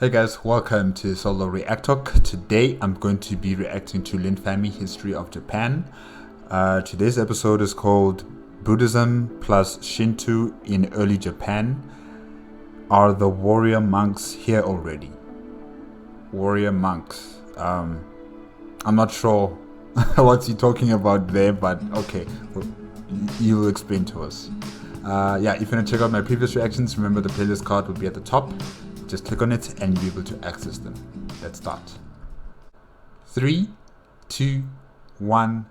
Hey guys, welcome to Solo ReacTalk. Today I'm going to be reacting to Linfamy History of Japan. Today's episode is called Buddhism plus Shinto in Early Japan. Are the warrior monks here already? Warrior monks. I'm not sure what's he talking about there, but okay, well, you'll explain to us. If you want to check out my previous reactions, remember the playlist card will be at the top. Just click on it and you'll be able to access them. Let's start. 3, 2, 1,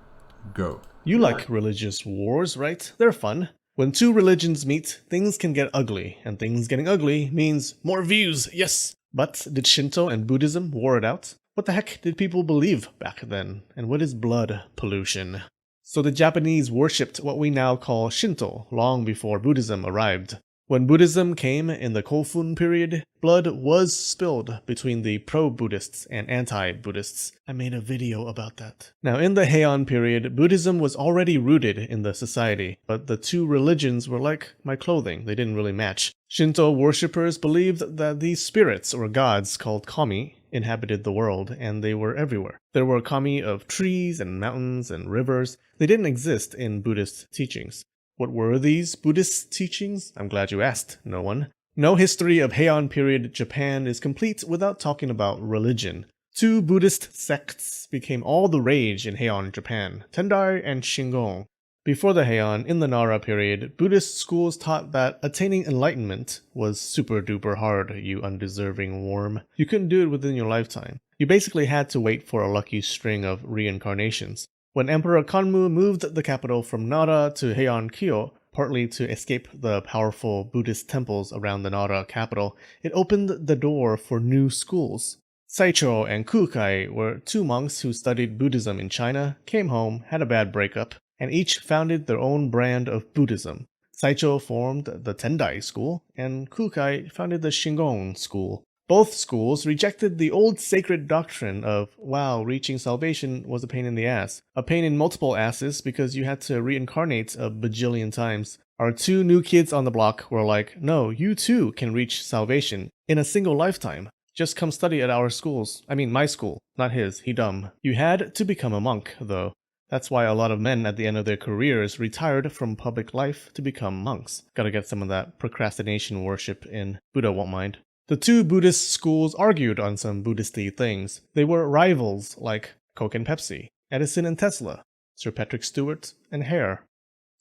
go. You like religious wars, right? They're fun. When two religions meet, things can get ugly, and things getting ugly means more views, yes! But did Shinto and Buddhism war it out? What the heck did people believe back then? And what is blood pollution? So the Japanese worshipped what we now call Shinto long before Buddhism arrived. When Buddhism came in the Kofun period, blood was spilled between the pro-Buddhists and anti-Buddhists. I made a video about that. Now, in the Heian period, Buddhism was already rooted in the society, but the two religions were like my clothing. They didn't really match. Shinto worshippers believed that these spirits, or gods called kami, inhabited the world, and they were everywhere. There were kami of trees and mountains and rivers. They didn't exist in Buddhist teachings. What were these Buddhist teachings? I'm glad you asked, no one. No history of Heian period Japan is complete without talking about religion. Two Buddhist sects became all the rage in Heian Japan, Tendai and Shingon. Before the Heian, in the Nara period, Buddhist schools taught that attaining enlightenment was super duper hard, you undeserving worm. You couldn't do it within your lifetime. You basically had to wait for a lucky string of reincarnations. When Emperor Kanmu moved the capital from Nara to Heian-kyo, partly to escape the powerful Buddhist temples around the Nara capital, it opened the door for new schools. Saicho and Kukai were two monks who studied Buddhism in China, came home, had a bad breakup, and each founded their own brand of Buddhism. Saicho formed the Tendai school, and Kukai founded the Shingon school. Both schools rejected the old sacred doctrine of, wow, reaching salvation was a pain in the ass. A pain in multiple asses because you had to reincarnate a bajillion times. Our two new kids on the block were like, no, you too can reach salvation in a single lifetime. Just come study at our schools. I mean, my school, not his, he dumb. You had to become a monk, though. That's why a lot of men at the end of their careers retired from public life to become monks. Gotta get some of that procrastination worship in. Buddha won't mind. The two Buddhist schools argued on some Buddhist-y things. They were rivals like Coke and Pepsi, Edison and Tesla, Sir Patrick Stewart and Hare.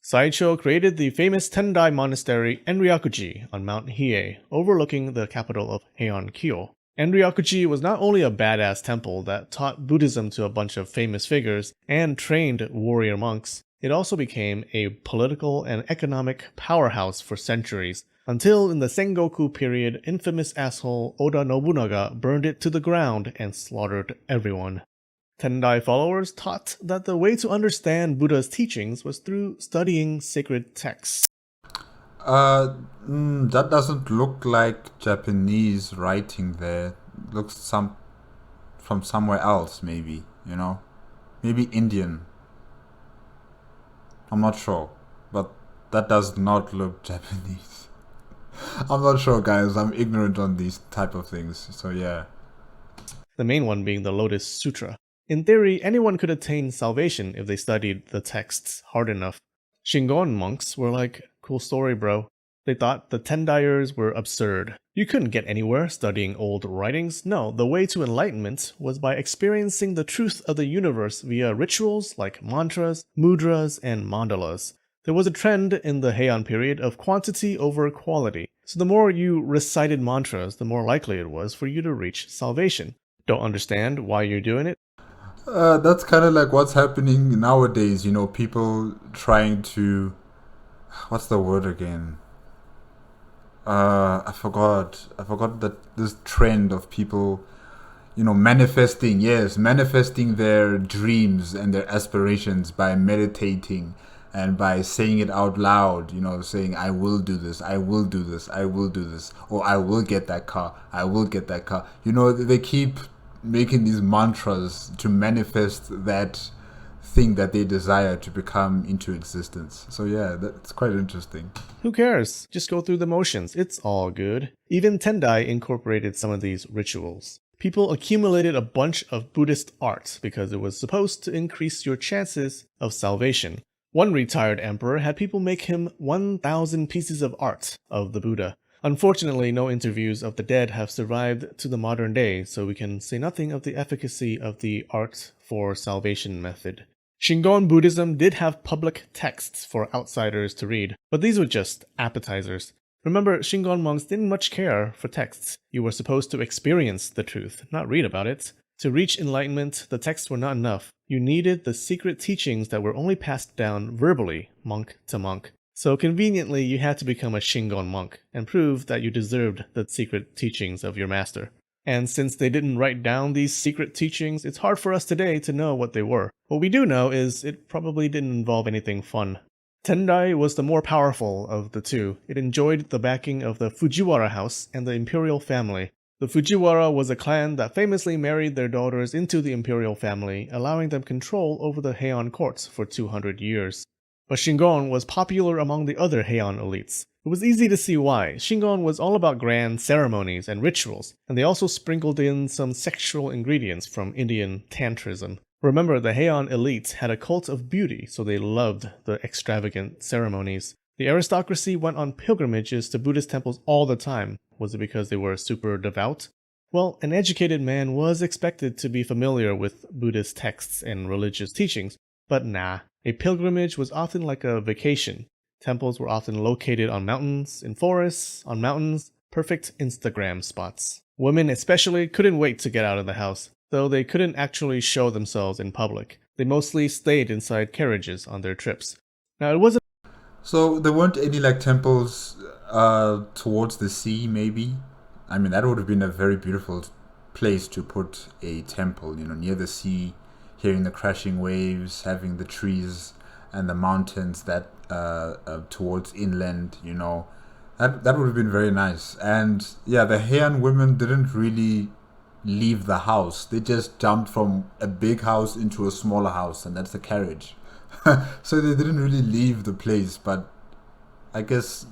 Saicho created the famous Tendai monastery Enryakuji on Mount Hiei, overlooking the capital of Heian-kyo. Enryakuji was not only a badass temple that taught Buddhism to a bunch of famous figures and trained warrior monks, it also became a political and economic powerhouse for centuries, until in the Sengoku period, infamous asshole Oda Nobunaga burned it to the ground and slaughtered everyone. Tendai followers taught that the way to understand Buddha's teachings was through studying sacred texts. That doesn't look like Japanese writing there. Looks from somewhere else, maybe, Maybe Indian. I'm not sure, but that does not look Japanese. I'm not sure, guys. I'm ignorant on these type of things, so yeah. The main one being the Lotus Sutra. In theory, anyone could attain salvation if they studied the texts hard enough. Shingon monks were like, cool story, bro. They thought the Tendaiers were absurd. You couldn't get anywhere studying old writings. No, the way to enlightenment was by experiencing the truth of the universe via rituals like mantras, mudras, and mandalas. There was a trend in the Heian period of quantity over quality, so the more you recited mantras, the more likely it was for you to reach salvation. Don't understand why you're doing it? That's kind of like what's happening nowadays, people trying to... What's the word again? I forgot that this trend of people, manifesting their dreams and their aspirations by meditating and by saying it out loud, saying, I will do this, I will do this, I will do this, or I will get that car, I will get that car. They keep making these mantras to manifest that thing that they desire to become into existence. So yeah, that's quite interesting. Who cares? Just go through the motions. It's all good. Even Tendai incorporated some of these rituals. People accumulated a bunch of Buddhist art because it was supposed to increase your chances of salvation. One retired emperor had people make him 1,000 pieces of art of the Buddha. Unfortunately, no interviews of the dead have survived to the modern day, so we can say nothing of the efficacy of the art for salvation method. Shingon Buddhism did have public texts for outsiders to read, but these were just appetizers. Remember, Shingon monks didn't much care for texts. You were supposed to experience the truth, not read about it. To reach enlightenment, the texts were not enough. You needed the secret teachings that were only passed down verbally, monk to monk. So conveniently, you had to become a Shingon monk and prove that you deserved the secret teachings of your master. And since they didn't write down these secret teachings, it's hard for us today to know what they were. What we do know is it probably didn't involve anything fun. Tendai was the more powerful of the two. It enjoyed the backing of the Fujiwara house and the imperial family. The Fujiwara was a clan that famously married their daughters into the imperial family, allowing them control over the Heian courts for 200 years. But Shingon was popular among the other Heian elites. It was easy to see why. Shingon was all about grand ceremonies and rituals, and they also sprinkled in some sexual ingredients from Indian tantrism. Remember, the Heian elite had a cult of beauty, so they loved the extravagant ceremonies. The aristocracy went on pilgrimages to Buddhist temples all the time. Was it because they were super devout? Well, an educated man was expected to be familiar with Buddhist texts and religious teachings, but nah. A pilgrimage was often like a vacation. Temples were often located on mountains, in forests, on mountains, perfect Instagram spots. Women especially couldn't wait to get out of the house, though they couldn't actually show themselves in public. They mostly stayed inside carriages on their trips. Now it wasn't. So there weren't any like temples towards the sea, maybe? I mean, that would have been a very beautiful place to put a temple, near the sea, hearing the crashing waves, having the trees and the mountains that towards inland, that would have been very nice. And yeah, the Heian women didn't really leave the house. They just jumped from a big house into a smaller house, and that's the carriage. So they didn't really leave the place, but I guess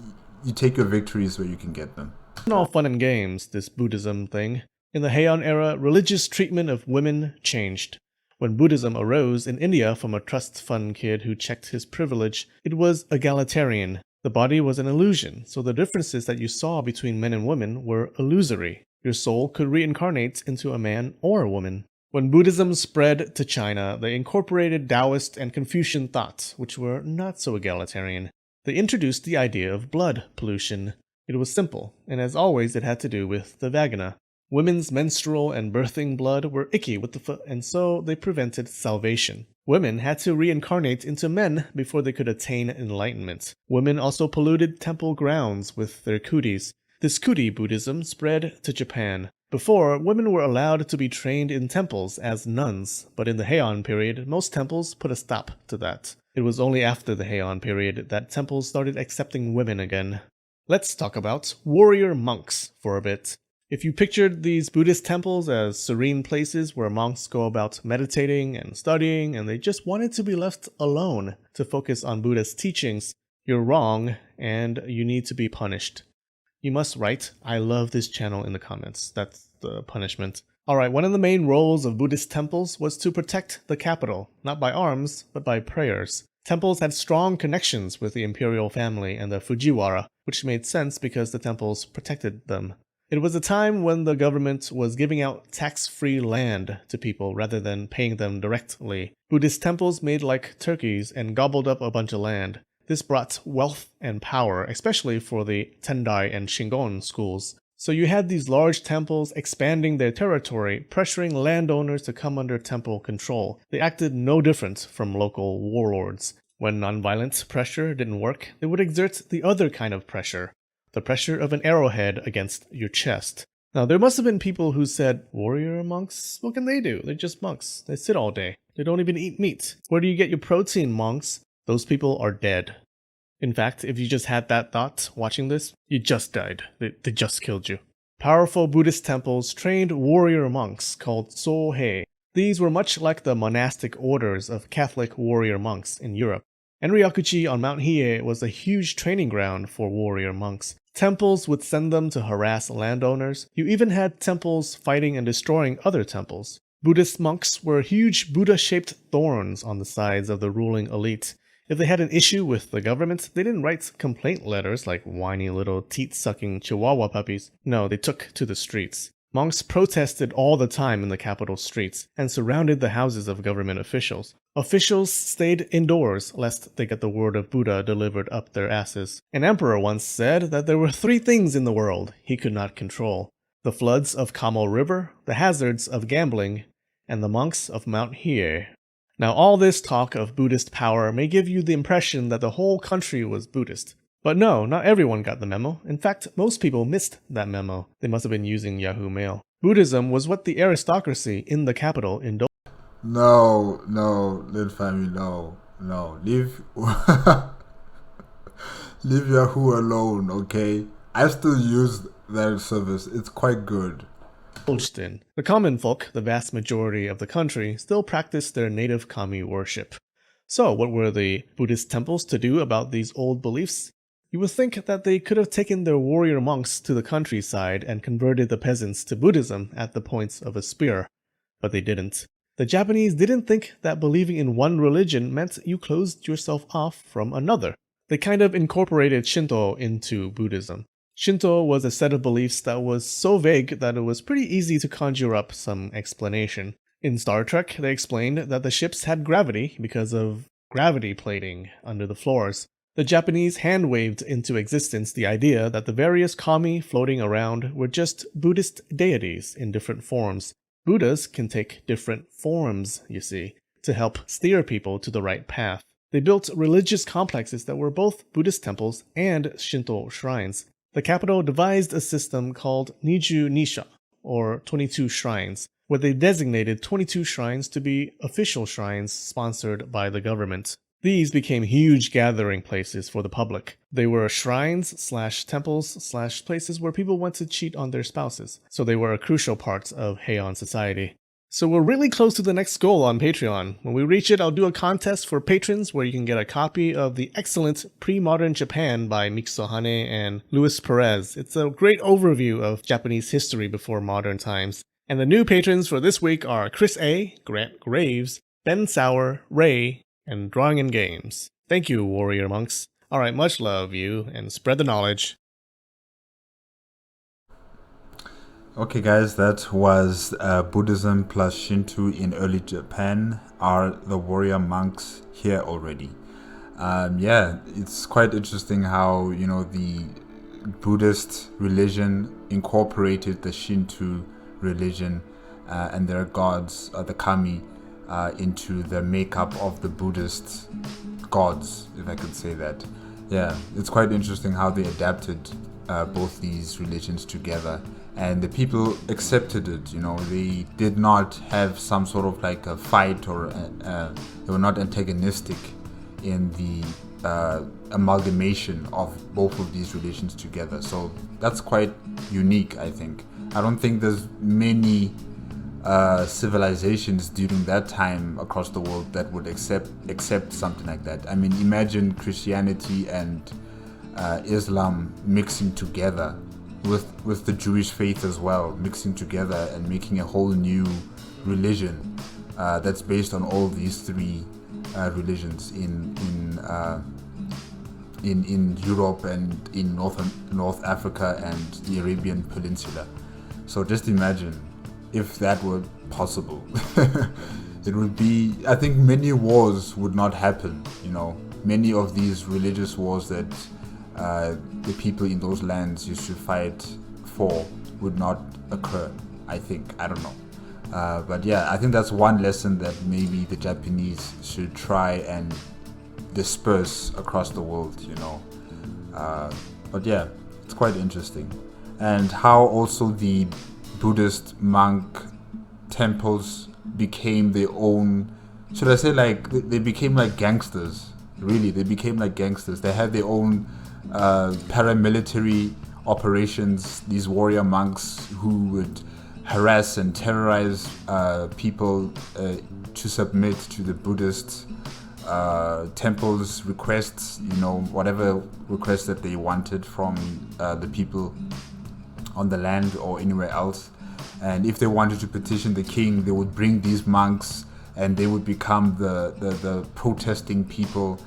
you take your victories where you can get them. All fun and games, this Buddhism thing. In the Heian era, religious treatment of women changed. When Buddhism arose in India from a trust fund kid who checked his privilege, it was egalitarian. The body was an illusion, so the differences that you saw between men and women were illusory. Your soul could reincarnate into a man or a woman. When Buddhism spread to China, they incorporated Taoist and Confucian thought, which were not so egalitarian. They introduced the idea of blood pollution. It was simple, and as always it had to do with the vagina. Women's menstrual and birthing blood were icky with the foot, and so they prevented salvation. Women had to reincarnate into men before they could attain enlightenment. Women also polluted temple grounds with their cooties. This cootie Buddhism spread to Japan. Before, women were allowed to be trained in temples as nuns, but in the Heian period, most temples put a stop to that. It was only after the Heian period that temples started accepting women again. Let's talk about warrior monks for a bit. If you pictured these Buddhist temples as serene places where monks go about meditating and studying and they just wanted to be left alone to focus on Buddhist teachings, you're wrong and you need to be punished. You must write, "I love this channel" in the comments. That's the punishment. Alright, one of the main roles of Buddhist temples was to protect the capital, not by arms, but by prayers. Temples had strong connections with the imperial family and the Fujiwara, which made sense because the temples protected them. It was a time when the government was giving out tax-free land to people rather than paying them directly. Buddhist temples made like turkeys and gobbled up a bunch of land. This brought wealth and power, especially for the Tendai and Shingon schools. So you had these large temples expanding their territory, pressuring landowners to come under temple control. They acted no different from local warlords. When nonviolent pressure didn't work, they would exert the other kind of pressure. The pressure of an arrowhead against your chest. Now, there must have been people who said, "Warrior monks? What can they do? They're just monks. They sit all day. They don't even eat meat. Where do you get your protein, monks?" Those people are dead. In fact, if you just had that thought watching this, you just died. They just killed you. Powerful Buddhist temples trained warrior monks called Sohei. These were much like the monastic orders of Catholic warrior monks in Europe. And Ryakuchi on Mount Hiei was a huge training ground for warrior monks. Temples would send them to harass landowners. You even had temples fighting and destroying other temples. Buddhist monks were huge Buddha-shaped thorns on the sides of the ruling elite. If they had an issue with the government, they didn't write complaint letters like whiny little teat-sucking chihuahua puppies. No, they took to the streets. Monks protested all the time in the capital streets and surrounded the houses of government officials. Officials stayed indoors lest they get the word of Buddha delivered up their asses. An emperor once said that there were 3 things in the world he could not control: the floods of Kamo River, the hazards of gambling, and the monks of Mount Hiei. Now all this talk of Buddhist power may give you the impression that the whole country was Buddhist. But no, not everyone got the memo. In fact, most people missed that memo. They must have been using Yahoo Mail. Buddhism was what the aristocracy in the capital indulged. No, Linfamy, no. Leave Yahoo alone, okay? I still use that service. It's quite good. In. The common folk, the vast majority of the country, still practiced their native kami worship. So, what were the Buddhist temples to do about these old beliefs? You would think that they could have taken their warrior monks to the countryside and converted the peasants to Buddhism at the points of a spear. But they didn't. The Japanese didn't think that believing in one religion meant you closed yourself off from another. They kind of incorporated Shinto into Buddhism. Shinto was a set of beliefs that was so vague that it was pretty easy to conjure up some explanation. In Star Trek, they explained that the ships had gravity because of gravity plating under the floors. The Japanese hand-waved into existence the idea that the various kami floating around were just Buddhist deities in different forms. Buddhas can take different forms, you see, to help steer people to the right path. They built religious complexes that were both Buddhist temples and Shinto shrines. The capital devised a system called Niju Nisha, or 22 shrines, where they designated 22 shrines to be official shrines sponsored by the government. These became huge gathering places for the public. They were shrines/temples/places where people went to cheat on their spouses, so they were a crucial part of Heian society. So we're really close to the next goal on Patreon. When we reach it, I'll do a contest for patrons where you can get a copy of the excellent Pre-Modern Japan by Mikso Hane and Luis Perez. It's a great overview of Japanese history before modern times. And the new patrons for this week are Chris A., Grant Graves, Ben Sauer, Ray, and Drawing in Games. Thank you, warrior monks. Alright, much love, you, and spread the knowledge. Okay guys, that was Buddhism plus Shinto in early Japan. Are the warrior monks here already? Yeah, it's quite interesting how, the Buddhist religion incorporated the Shinto religion and their gods, the kami, into the makeup of the Buddhist gods, if I could say that. Yeah, it's quite interesting how they adapted both these religions together, and the people accepted it. They did not have some sort of like a fight, or they were not antagonistic in the amalgamation of both of these religions together. So that's quite unique, I think. I don't think there's many civilizations during that time across the world that would accept something like that. I mean, imagine Christianity and Islam mixing together with the Jewish faith as well, mixing together and making a whole new religion that's based on all these 3 religions in Europe and in North Africa and the Arabian Peninsula. So just imagine if that were possible. It would be, I think many wars would not happen, many of these religious wars that the people in those lands used to fight for would not occur, I think. I don't know. But yeah, I think that's one lesson that maybe the Japanese should try and disperse across the world, But yeah, it's quite interesting. And how also the Buddhist monk temples became their own, should I say, like, they became like gangsters. Really, they became like gangsters. They had their own paramilitary operations, these warrior monks who would harass and terrorize people to submit to the Buddhist temple's requests, whatever requests that they wanted from the people on the land or anywhere else. And if they wanted to petition the king, they would bring these monks and they would become the protesting people,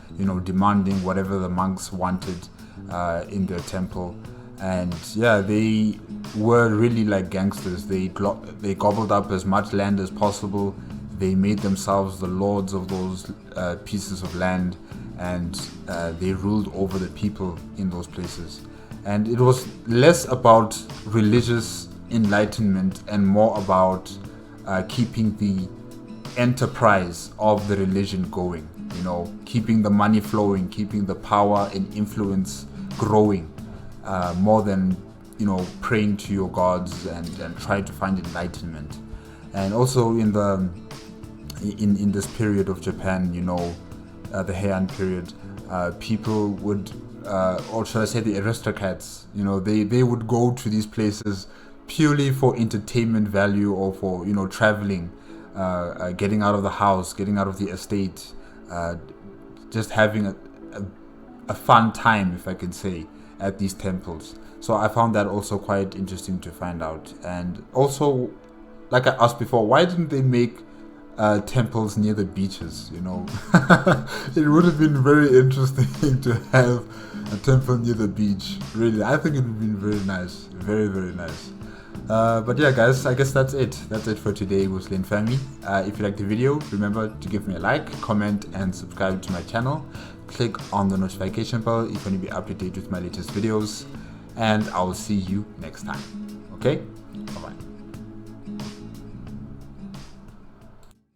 demanding whatever the monks wanted in their temple. And yeah, they were really like gangsters. They gobbled up as much land as possible. They made themselves the lords of those pieces of land, and they ruled over the people in those places. And it was less about religious enlightenment and more about keeping the enterprise of the religion going, keeping the money flowing, keeping the power and influence growing, more than praying to your gods and trying to find enlightenment. And also in this period of Japan, the Heian period, people would, or should I say the aristocrats, they would go to these places purely for entertainment value or for traveling, getting out of the house, getting out of the estate, just having a fun time, if I can say, at these temples. So I found that also quite interesting to find out. And also, like I asked before, why didn't they make temples near the beaches? It would have been very interesting to have a temple near the beach. Really, I think it would have been very nice, very, very nice. But yeah, guys, I guess that's it. That's it for today with Linfamy. If you liked the video, remember to give me a like, comment, and subscribe to my channel. Click on the notification bell if you want to be up to date with my latest videos. And I will see you next time. Okay? Bye-bye.